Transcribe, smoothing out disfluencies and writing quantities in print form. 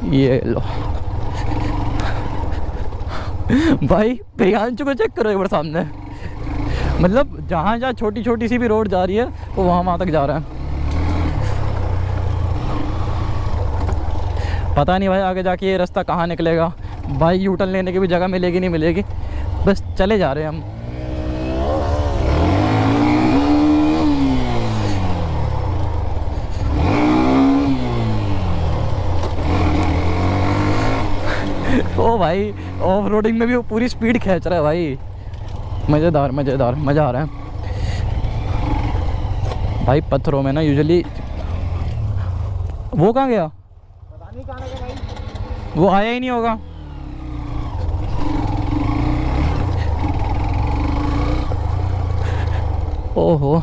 ये लो भाई, प्रियांशु को चेक करो एक बार सामने, मतलब जहाँ जहाँ छोटी छोटी सी भी रोड जा रही है वो वहाँ तक जा रहा है। पता नहीं भाई आगे जाके ये रास्ता कहाँ निकलेगा भाई, यू टर्न लेने की भी जगह मिलेगी नहीं मिलेगी, बस चले जा रहे हैं हम। ओ भाई ऑफ रोडिंग में भी वो पूरी स्पीड खींच रहा है भाई, मज़ेदार मज़ेदार, मज़ा आ रहा है भाई। पत्थरों में ना यूजुअली वो कहाँ गया, पता नहीं कहाँ गया भाई, वो आया ही नहीं होगा। ओहो